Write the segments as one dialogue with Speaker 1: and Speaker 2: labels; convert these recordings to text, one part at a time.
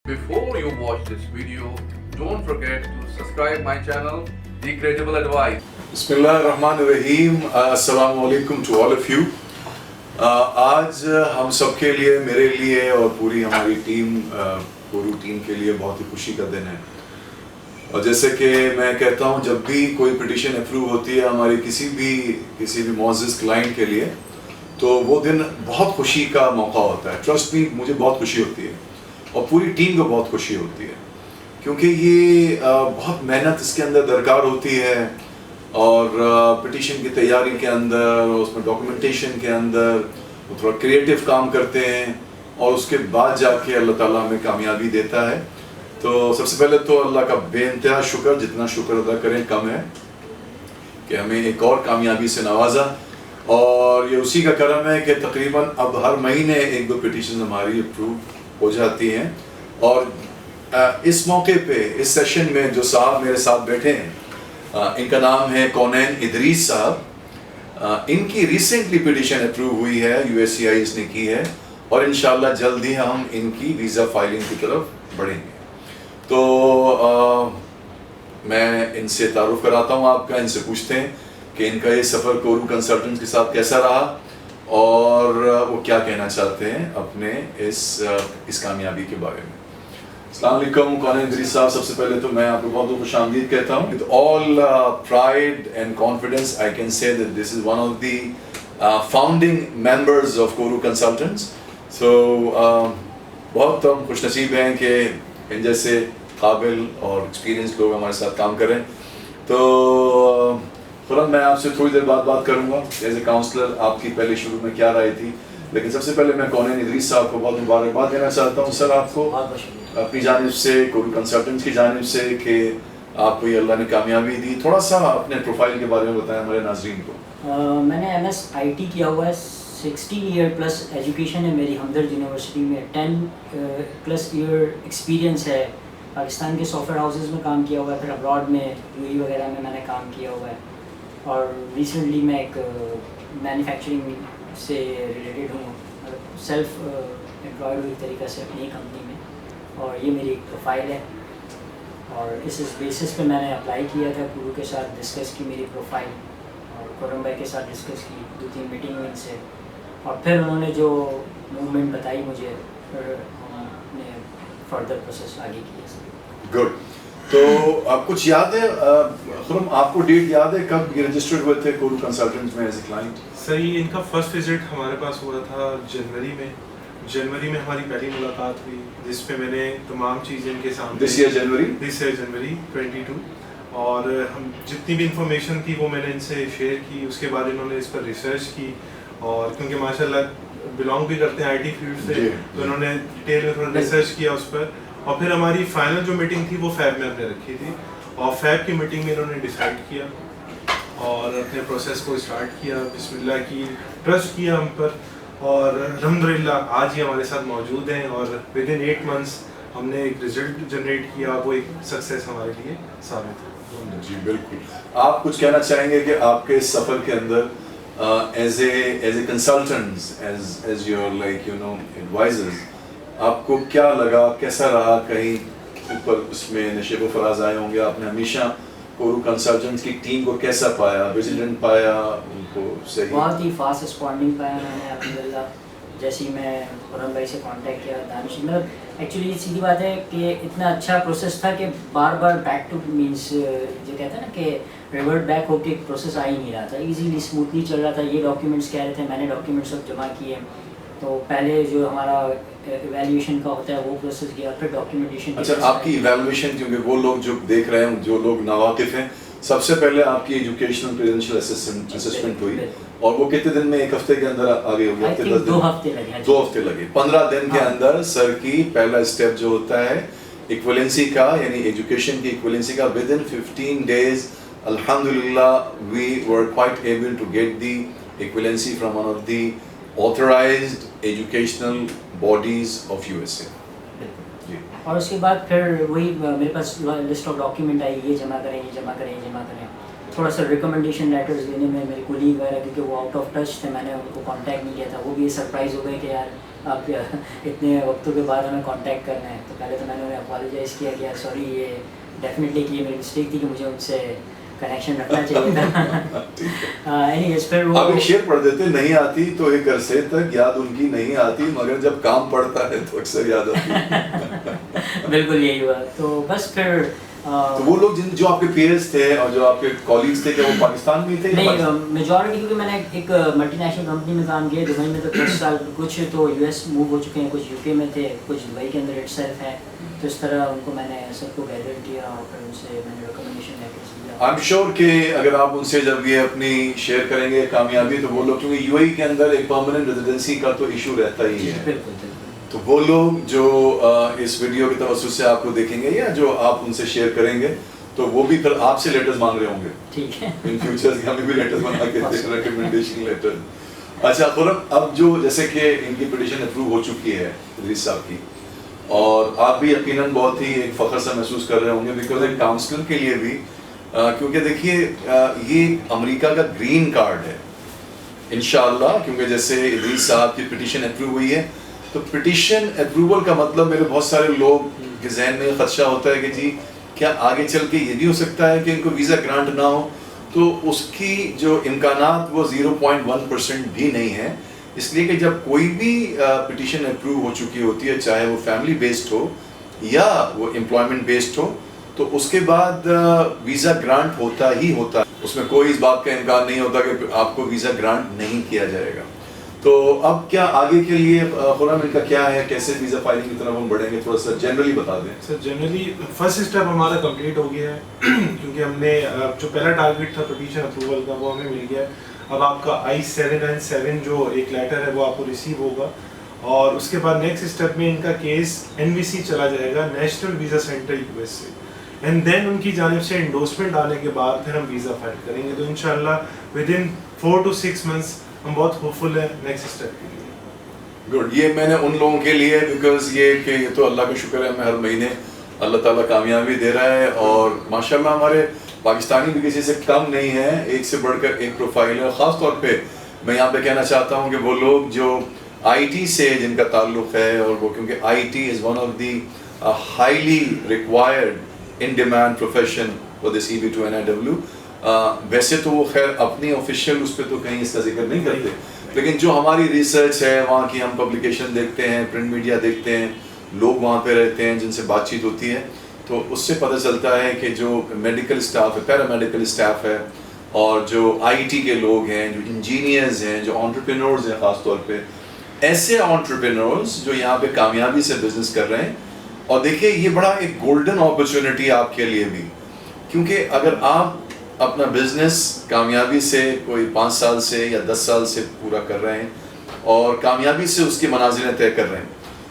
Speaker 1: Before you watch this video, don't forget to subscribe my channel, The Credible Advice.
Speaker 2: बिस्मिल्लाहिर्रहमानिर्रहीम, अस्सलाम वालेकुम to all of you. आज हम सब के लिए, मेरे लिए और पूरी हमारी पूरी टीम के लिए बहुत ही खुशी का दिन है। और जैसे कि मैं कहता हूँ, जब भी कोई पिटीशन अप्रूव होती है हमारी किसी भी मोअज़्ज़िज़ क्लाइंट के लिए, तो वो दिन बहुत खुशी का मौका होता है। ट्रस्ट मी, मुझे बहुत खुशी होती है और पूरी टीम को बहुत खुशी होती है, क्योंकि ये बहुत मेहनत इसके अंदर दरकार होती है। और पिटीशन की तैयारी के अंदर, उसमें डॉक्यूमेंटेशन के अंदर वो थोड़ा क्रिएटिव काम करते हैं और उसके बाद जाके अल्लाह ताला हमें कामयाबी देता है। तो सबसे पहले तो अल्लाह का बेइंतहा शुक्र, जितना शुक्र अदा करें कम है कि हमें एक और कामयाबी से नवाजा। और ये उसी का करम है कि तकरीबन अब हर महीने एक दो पिटीशन हमारी अप्रूव हो जाती हैं। और इस मौके पे, इस सेशन में जो साहब मेरे साथ बैठे हैं, इनका नाम है कौनैन इदरीस साहब। इनकी रिसेंटली पिटीशन अप्रूव हुई है, USCIS ने की है, और इंशाल्लाह जल्द ही हम इनकी वीज़ा फाइलिंग की तरफ बढ़ेंगे। तो मैं इनसे तारुफ कराता हूँ आपका, इनसे पूछते हैं कि इनका ये सफ़र कोरू कंसल्टेंट्स के साथ कैसा रहा और वो क्या कहना चाहते हैं अपने इस कामयाबी के बारे में। अस्सलाम वालेकुम कौनैन इदरीस साहब, सबसे पहले तो मैं आपको बहुत खुशामदीद कहता हूँ। With all pride and confidence I can say that this is one of the founding members of Koru consultants. So बहुत हम खुशनसीब हैं कि इन जैसे काबिल और एक्सपीरियंस लोग हमारे साथ काम करें। तो खुरम, मैं आपसे थोड़ी देर बाद बात करूँगा एज ए काउंसलर आपकी पहले शुरू में क्या राय थी, लेकिन सबसे पहले मैं कौनैन इदरीस साहब को बहुत मुबारकबाद देना चाहता हूँ सर, आपको अपनी जानिब से, कोरू कंसल्टेंट्स की जानिब से, कि आपको ये अल्लाह ने कामयाबी दी। थोड़ा सा अपने प्रोफाइल के बारे में बताएं हमारे नाजरीन को।
Speaker 3: मैंने MS IT किया हुआ है, 16 ईयर प्लस एजुकेशन है मेरी हमदर्द यूनिवर्सिटी में, 10+ ईयर एक्सपीरियंस है। पाकिस्तान के सॉफ्टवेयर हाउसेस में काम किया हुआ है, फिर अब्रॉड में UAE वगैरह में मैंने काम किया हुआ है। और रिसेंटली मैं एक मैन्युफैक्चरिंग से रिलेटेड हूँ, सेल्फ एम्प्लॉयड हुई तरीक़े से अपनी कंपनी में, और ये मेरी एक प्रोफाइल है। और इस बेसिस पे मैंने अप्लाई किया था, गुरु के साथ डिस्कस की मेरी प्रोफाइल, और खुर्रम भाई के साथ डिस्कस की, 2-3 मीटिंग हुई इनसे, और फिर उन्होंने जो मूवमेंट बताई मुझे, फिर हमने फर्दर प्रोसेस आगे किया।
Speaker 2: गुड। तो आप कुछ याद है खुरम, आपको डेट याद है कब ये रजिस्टर्ड हुए थे कोरू कंसल्टेंट्स में एज ए क्लाइंट?
Speaker 4: सही, इनका फर्स्ट विजिट हमारे पास हुआ था जनवरी में हमारी पहली मुलाकात हुई, जिस पे मैंने तमाम चीज़ें इनके सामने
Speaker 2: दिस ईयर जनवरी
Speaker 4: 22 और हम जितनी भी इंफॉर्मेशन थी वो मैंने इनसे शेयर की। उसके बाद इन्होंने इस पर रिसर्च की, और क्योंकि माशाल्लाह बिलोंग भी करते हैं IT फील्ड से, तो इन्होंने डिटेल में थोड़ा रिसर्च किया उस पर। और फिर हमारी फाइनल जो मीटिंग थी वो फैब में हमने रखी थी, और फैब की मीटिंग में इन्होंने डिसाइड किया और अपने प्रोसेस को स्टार्ट किया, बिस्मिल्लाह की, ट्रस्ट किया हम पर, और अल्हम्दुलिल्लाह आज ही हमारे साथ मौजूद हैं। और विद इन 8 मंथ्स हमने एक रिजल्ट जनरेट किया, वो एक सक्सेस हमारे लिए साबित है।
Speaker 2: जी बिल्कुल। आप कुछ कहना चाहेंगे कि आपके इस सफ़र के अंदर as a consultants, as your like advisors, आपको क्या लगा, कैसा रहा? कहीं ऊपर उसमें नशेब व फराज आए होंगे, आपने हमेशा कोरू कंसल्टेंट्स की टीम को कैसा पाया, विजिलेंट पाया उनको? सही, बहुत
Speaker 3: ही फास्ट रिस्पॉन्डिंग पाया मैंने अल्हम्दुलिल्लाह। जैसे ही मैं खुर्रम भाई से कांटेक्ट किया, दानिश, मतलब एक्चुअली सीधी बात है कि इतना अच्छा प्रोसेस था कि बार बार बैक टू मींस जो कहते हैं ना कि रिवर्ट बैक होके एक प्रोसेस आ ही नहीं रहा था, इजीली स्मूथली चल रहा था। ये डॉक्यूमेंट्स कह रहे थे, मैंने डॉक्यूमेंट्स सब जमा किए, तो पहले जो हमारा इवैल्यूएशन का होता है वो प्रोसेस किया, फिर डॉक्यूमेंटेशन।
Speaker 2: अच्छा, आपकी इवैल्यूएशन, क्योंकि वो लोग जो देख रहे हैं, जो लोग नावाकिफ हैं, सबसे पहले आपकी एजुकेशनल क्रेडेंशियल असेसमेंट हुई, और वो कितने दिन में? 1 हफ्ते के अंदर आगे हो गया?
Speaker 3: 2 हफ्ते लगे।
Speaker 2: 2 हफ्ते लगे। 15 दिन के अंदर सर की पहला स्टेप जो होता है इक्विवेलेंसी का, यानी एजुकेशन की इक्विवेलेंसी का, विद इन 15 डेज अल्हम्दुलिल्लाह we were quite able to get the equivalency from one of the authorized educational bodies of USA।
Speaker 3: और उसके बाद फिर वही मेरे पास लिस्ट ऑफ डॉक्यूमेंट आई, ये जमा करें, ये जमा करें, ये जमा करें। تھوڑا سا ریکمنڈیشن لیٹرز دینے میں میرے کولیگ وغیرہ کیونکہ وہ آؤٹ آف ٹچ تھے, میں نے ان کو کانٹیکٹ نہیں کیا تھا, وہ بھی سرپرائز ہو گئے کہ یار آپ اتنے وقتوں کے بعد ہمیں کانٹیکٹ کرنا ہے. تو پہلے تو میں نے انہیں اپالوجائز کیا کہ یار سوری, یہ ڈیفینیٹلی کہ یہ میری مسٹیک تھی کہ مجھے ان سے کنیکشن رکھنا چاہیے تھا. اینیویز پھر وہ
Speaker 2: آپ ایک شعر پڑھ دیتے, نہیں آتی تو ایک عرصے تک یاد ان کی نہیں آتی, مگر جب کام پڑتا ہے تو اکثر یاد آتی ہے.
Speaker 3: بالکل یہی ہوا. تو بس پھر
Speaker 2: تو وہ لوگ جو آپ کے پیئرز تھے اور جو آپ کے کولیگز تھے, کیا وہ پاکستان میں تھے؟
Speaker 3: نہیں, میجورٹی کیونکہ میں نے ایک ملٹی نیشنل کمپنی میں کام کیا دبئی میں, تو 10 سال, کچھ تو یو ایس موو ہو چکے ہیں, کچھ یو کے میں تھے, کچھ دبئی کے اندر اٹ سیلف ہے. تو اس طرح ان کو میں نے سب کو گیدر کیا اور پھر ان سے میں نے ریکمنڈیشن لیٹرز دیا.
Speaker 2: آئی ایم شیور کہ اگر آپ ان سے جب یہ اپنی شیئر کریں گے کامیابی, تو وہ لوگ, کیونکہ یو اے ای کے اندر ایک پرماننٹ ریزیڈنسی کا تو ایشو رہتا ہی ہے,
Speaker 3: بالکل بالکل,
Speaker 2: تو وہ لوگ جو اس ویڈیو کی توسط سے آپ کو دیکھیں گے یا جو آپ ان سے شیئر کریں گے, تو وہ بھی پھر آپ سے لیٹرز مانگ رہے ہوں گے
Speaker 3: ٹھیک ہے.
Speaker 2: ان فیوچر ہمیں بھی لیٹرز بنا کے دیں, ریکمنڈیشن لیٹر. اچھا خرم, اب جو جیسے کہ ان کی پٹیشن اپروو ہو چکی ہے ادریس صاحب کی, اور آپ بھی یقیناً بہت ہی ایک فخر سا محسوس کر رہے ہوں گے, بیکاز ایک کاؤنسلر کے لیے بھی, کیونکہ دیکھیے یہ امریکہ کا گرین کارڈ ہے انشاءاللہ, کیونکہ جیسے ادریس صاحب کی پٹیشن اپروو ہوئی ہے, تو پٹیشن اپروول کا مطلب میرے بہت سارے لوگ کے ذہن میں خدشہ ہوتا ہے کہ جی کیا آگے چل کے یہ بھی ہو سکتا ہے کہ ان کو ویزا گرانٹ نہ ہو, تو اس کی جو امکانات وہ 0.1% بھی نہیں ہے. اس لیے کہ جب کوئی بھی پٹیشن اپروو ہو چکی ہوتی ہے, چاہے وہ فیملی بیسڈ ہو یا وہ امپلائمنٹ بیسڈ ہو, تو اس کے بعد ویزا گرانٹ ہوتا ہی ہوتا ہے. اس میں کوئی اس بات کا امکان نہیں ہوتا کہ آپ کو ویزا گرانٹ نہیں کیا جائے گا. تو اب کیا آگے کے لیے خرم ان کا کیا ہے, کیسے ویزا فائلنگ کی طرف ہم بڑھیں گے, تھوڑا سا جنرلی بتا دیں.
Speaker 4: سر جنرلی فرسٹ اسٹیپ ہمارا کمپلیٹ ہو گیا ہے, کیونکہ ہم نے جو پہلا ٹارگیٹ تھا پٹیشن اپروول کا وہ ہمیں مل گیا ہے. اب آپ کا I-797 جو ایک لیٹر ہے وہ آپ کو ریسیو ہوگا, اور اس کے بعد نیکسٹ اسٹیپ میں ان کا کیس NVC چلا جائے گا, نیشنل ویزا سینٹر US سے, اینڈ دین ان کی جانب سے انڈورسمنٹ آنے کے بعد پھر ہم ویزا فائل کریں گے. تو انشاءاللہ ود ان 4 to 6 months ہم بہت ہوپفل ہیں نیکسٹ اسٹیپ کے لیے.
Speaker 2: گڈ, یہ میں نے ان لوگوں کے لیے, بیکاز یہ تو اللہ کا شکر ہے, میں ہر مہینے اللہ تعالیٰ کامیابی دے رہا ہے, اور ماشاءاللہ ہمارے پاکستانی بھی کسی سے کم نہیں ہیں, ایک سے بڑھ کر ایک پروفائل ہے. خاص طور پہ میں یہاں پہ کہنا چاہتا ہوں کہ وہ لوگ جو IT سے جن کا تعلق ہے, اور وہ کیونکہ IT is one of the highly required in demand profession for this EB2NIW. ویسے تو وہ خیر اپنی آفیشیل اس پہ تو کہیں اس کا ذکر نہیں کرتے, لیکن جو ہماری ریسرچ ہے, وہاں کی ہم پبلیکیشن دیکھتے ہیں, پرنٹ میڈیا دیکھتے ہیں, لوگ وہاں پہ رہتے ہیں جن سے بات چیت ہوتی ہے, تو اس سے پتہ چلتا ہے کہ جو میڈیکل اسٹاف ہے, پیرامیڈیکل اسٹاف ہے, اور جو IT کے لوگ ہیں, جو انجینئرز ہیں, جو انٹرپرینورز ہیں, خاص طور پہ ایسے انٹرپرینورز جو یہاں پہ کامیابی سے بزنس کر رہے ہیں. اور دیکھیے یہ بڑا ایک گولڈن اپرچونٹی آپ کے لیے بھی, کیونکہ اگر آپ اپنا بزنس کامیابی سے کوئی 5 سال سے یا 10 سال سے پورا کر رہے ہیں اور کامیابی سے اس کی منازلیں طے کر رہے ہیں,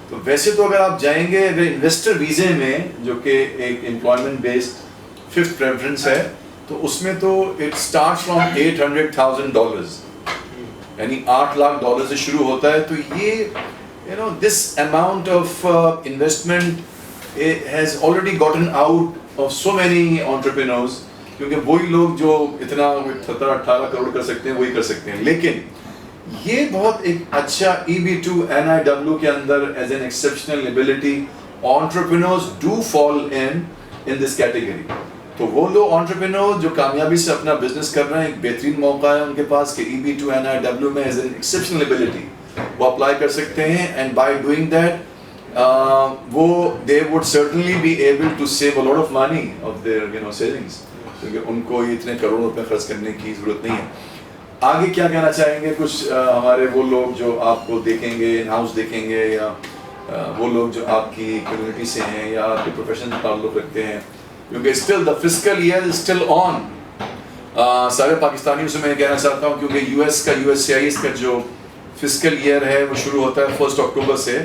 Speaker 2: تو ویسے تو اگر آپ جائیں گے اگر انویسٹر ویزے میں, جو کہ ایک امپلائمنٹ بیسڈ 5th پریفرنس ہے, تو اس میں تو اٹ اسٹارٹ فرام $800,000, یعنی $8 لاکھ سے شروع ہوتا ہے. تو یہ this amount of investment has already gotten out of so many entrepreneurs, کیونکہ وہی لوگ جو اتنا 17-18 کروڑ کر سکتے ہیں وہی کر سکتے ہیں. لیکن یہ بہت ایک اچھا EB2NIW کے اندر as an exceptional ability entrepreneurs do fall in this category. تو وہ لوگ entrepreneurs جو کامیابی سے اپنا بزنس کر رہے ہیں, ایک بہترین موقع ہے ان کے پاس کہ EB2NIW میں ایز این ایکسیپشنل ایبلٹی وہ اپلائی کر سکتے ہیں, اینڈ بائی ڈوئنگ دیٹ وہ they would certainly be able to save a lot of money of their savings, کیونکہ ان کو اتنے کروڑ روپے خرچ کرنے کی ضرورت نہیں ہے. آگے کیا کہنا چاہیں گے کچھ ہمارے وہ لوگ جو آپ کو دیکھیں گے, ان ہاؤس دیکھیں گے, یا وہ لوگ جو آپ کی کمیونٹی سے ہیں یا آپ کے پروفیشن سے تعلق رکھتے ہیں, کیونکہ still the fiscal year is still on. سارے پاکستانیوں سے میں کہنا چاہتا ہوں کیونکہ US کا USCIS کا جو فسکل ایئر ہے وہ شروع ہوتا ہے 1 اکتوبر سے,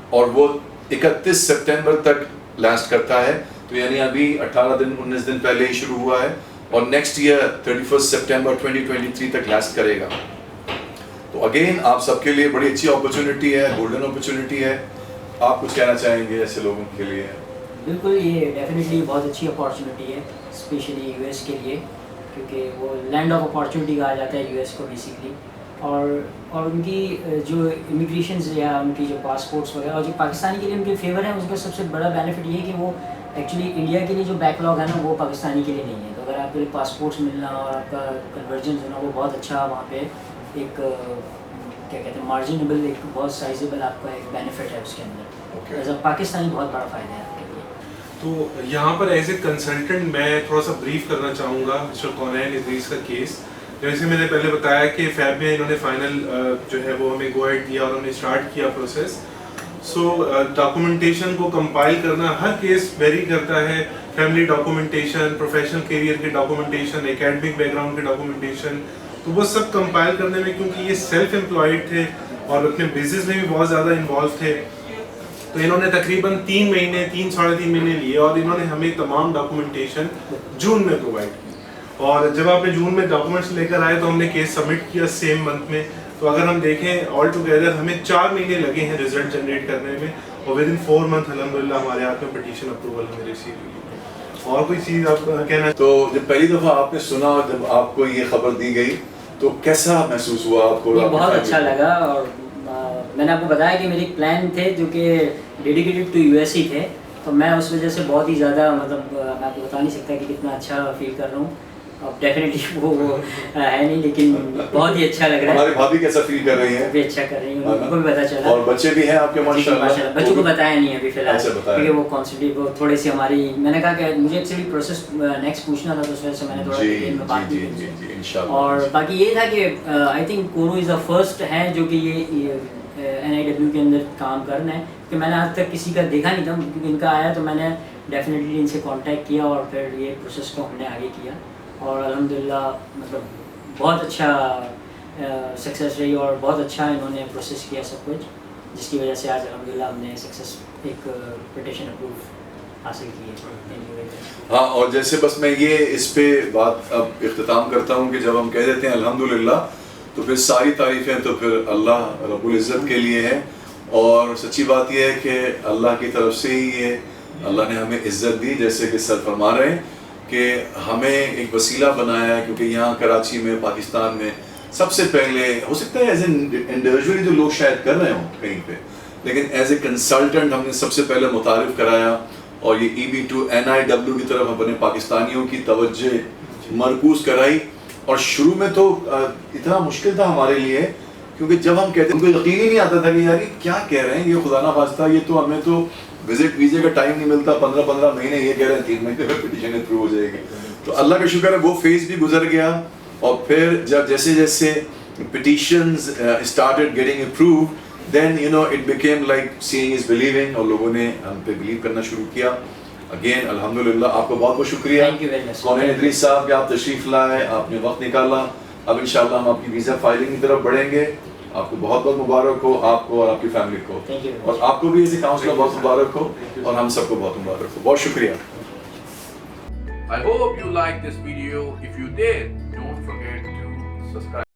Speaker 2: اور وہ 31 سپٹمبر تک لاسٹ کرتا ہے. تو یعنی ابھی 18-19 دن پہلے ہی شروع ہوا ہے, اور نیکسٹ ایئر 31 سپٹمبر 2023 تک لاسٹ کرے گا. تو اگین آپ سب کے لیے بڑی اچھی اپرچونٹی ہے, گولڈن اپرچونٹی ہے. آپ کچھ کہنا چاہیں گے ایسے لوگوں کے لیے؟
Speaker 3: بالکل, یہ ڈیفینیٹلی بہت اچھی اپارچونیٹی ہے اسپیشلی US کے لیے, क्योंकि वो लैंड ऑफ अपॉर्चुनिटी कहा जाता है यूएस को बेसिकली, और उनकी जो इमिग्रेशन या उनकी जो पासपोर्ट्स वगैरह और जो पाकिस्तानी के लिए उनके फेवर है, उसका सबसे बड़ा बेनिफिट ये है कि वो एक्चुअली इंडिया के लिए जो बैकलॉग है ना वो पाकिस्तानी के लिए नहीं है। तो अगर आपके लिए पासपोर्ट्स मिलना और आपका कन्वर्जन होना वो बहुत अच्छा वहाँ पे एक क्या कहते हैं मार्जिनेबल, एक बहुत साइजेबल आपका एक बेनिफिट है उसके अंदर। एज अ पाकिस्तानी बहुत बड़ा फ़ायदा है आपके लिए।
Speaker 4: तो यहाँ पर एज ए कंसल्टेंट मैं थोड़ा सा ब्रीफ करना चाहूँगा मिस्टर कौनैन इदरीस का केस। जैसे मैंने पहले बताया कि फैब में इन्होंने फाइनल जो है वो हमें गो अहेड दिया और हमने स्टार्ट किया प्रोसेस। सो डॉक्यूमेंटेशन को कंपाइल करना हर केस वेरी करता है, फैमिली डॉक्यूमेंटेशन, प्रोफेशनल करियर के डॉक्यूमेंटेशन, एकेडमिक बैकग्राउंड के डॉक्यूमेंटेशन, तो वो सब कंपाइल करने में क्योंकि ये सेल्फ एम्प्लॉयड थे और अपने बिजनेस में भी बहुत ज़्यादा इन्वॉल्व थे, तो इन्होंने तकरीबन 3 महीने 3-3.5 महीने लिए और इन्होंने हमें तमाम डॉक्यूमेंटेशन जून में प्रोवाइड की। और जब आपने जून में डॉक्यूमेंट्स लेकर आए तो हमने केस सबमिट किया सेम मंथ में। तो अगर हम देखें ऑल टुगेदर हमें 4 महीने लगे हैं रिजल्ट जनरेट करने में, और विद इन 4 मंथ अल्हम्दुलिल्लाह हमारे हाथ में पिटीशन अप्रूवल हमें रिसीव हुई। और कोई चीज़ आप कहना?
Speaker 2: तो जब पहली दफ़ा आपने सुना, जब आपको ये खबर दी गई तो कैसा महसूस हुआ आपको?
Speaker 3: बहुत अच्छा लगा, और मैंने आपको बताया कि मेरे प्लान थे जो कि डेडिकेटेड टू यूएस ही थे, तो मैं उस वजह से बहुत ही ज़्यादा मतलब मैं आपको बता नहीं सकता कि कितना अच्छा फील कर रहा हूँ। अब डेफिनेटली वो है नहीं, लेकिन बहुत ही अच्छा लग रहा है।
Speaker 2: हमारी भाभी कैसा फील कर रही हैं?
Speaker 3: भी अच्छा कर रही हैं, उनको भी पता चला।
Speaker 2: और बच्चे भी हैं आपके माशाल्लाह?
Speaker 3: बच्चों को बताया नहीं है अभी फिलहाल, क्योंकि वो कॉन्सेंट्रेट वो थोड़ी सी हमारी, मैंने कहा कि मुझे एक्चुअली प्रोसेस नेक्स्ट पूछना था, तो उस वजह से मैंने थोड़ा डिटेल में बात की इंशाल्लाह। और बाकी ये था कि आई थिंक कोरो इज़ द फर्स्ट है जो कि ये NIW के अंदर काम कर रहे हैं, कि मैंने आज तक किसी का देखा नहीं था, क्योंकि इनका आया तो मैंने डेफिनेटली इनसे कांटेक्ट किया और फिर ये प्रोसेस को हमने आगे किया, और अल्हम्दुलिल्लाह मतलब बहुत अच्छा सक्सेस रही और बहुत अच्छा इन्होंने प्रोसेस किया सब कुछ, जिसकी वजह से आज अल्हम्दुलिल्लाह हमने सक्सेस एक पिटीशन अप्रूव हासिल की है।
Speaker 2: हाँ, और जैसे बस मैं ये इस पे बात अब इख्तिताम करता हूँ कि जब हम कह देते हैं अल्हम्दुलिल्लाह, तो फिर सारी तारीफ़ें तो फिर अल्लाह रब्बुल इज़्ज़त के लिए हैं। और सच्ची बात यह है कि अल्लाह की तरफ से ही ये अल्लाह ने हमें इज़्ज़त दी, जैसे कि सर फरमा रहे हैं कि हमें एक वसीला बनाया है, क्योंकि यहाँ कराची में, पाकिस्तान में सबसे पहले हो सकता है एज एन इंडिविजुअली जो लोग शायद कर रहे हों कहीं पे, लेकिन एज ए कंसल्टेंट हमने सबसे पहले मुतारिफ़ कराया, और ये EB2 NIW की तरफ अपने पाकिस्तानियों की तवज्जो मरकूज़ कराई। और शुरू में तो इतना मुश्किल था हमारे लिए, क्योंकि जब हम कहते, उनको यकीन ही नहीं आता था कि यार ये क्या कह रहे हैं, ये खुदा ना खास्ता, ये तो हमें तो विजिट वीज़े का टाइम नहीं मिलता, 15-15 महीने, ये कह रहे हैं 3 महीने में पिटीशन अप्रूव हो जाएगी। तो अल्लाह का शुक्र है वो फेज़ भी गुजर गया, और फिर जब जैसे जैसे petitions started getting approve, then you know it became like seeing is believing, और लोगों ने हम पे बिलीव करना शुरू किया। अगेन अल्हम्दुलिल्लाह आपको बहुत बहुत शुक्रिया कौनैन इदरीस साहब कि आप तशरीफ़ लाए, आपने वक्त निकाला। अब इंशाल्लाह हम आपकी वीज़ा फाइलिंग की तरफ बढ़ेंगे। आपको बहुत बहुत मुबारक हो, आपको और आपकी फैमिली को, और आपको भी एज ए काउंसलर बहुत मुबारक हो, और हम सबको बहुत मुबारक हो। बहुत शुक्रिया।
Speaker 1: I hope you like this video. If you did, don't forget to subscribe.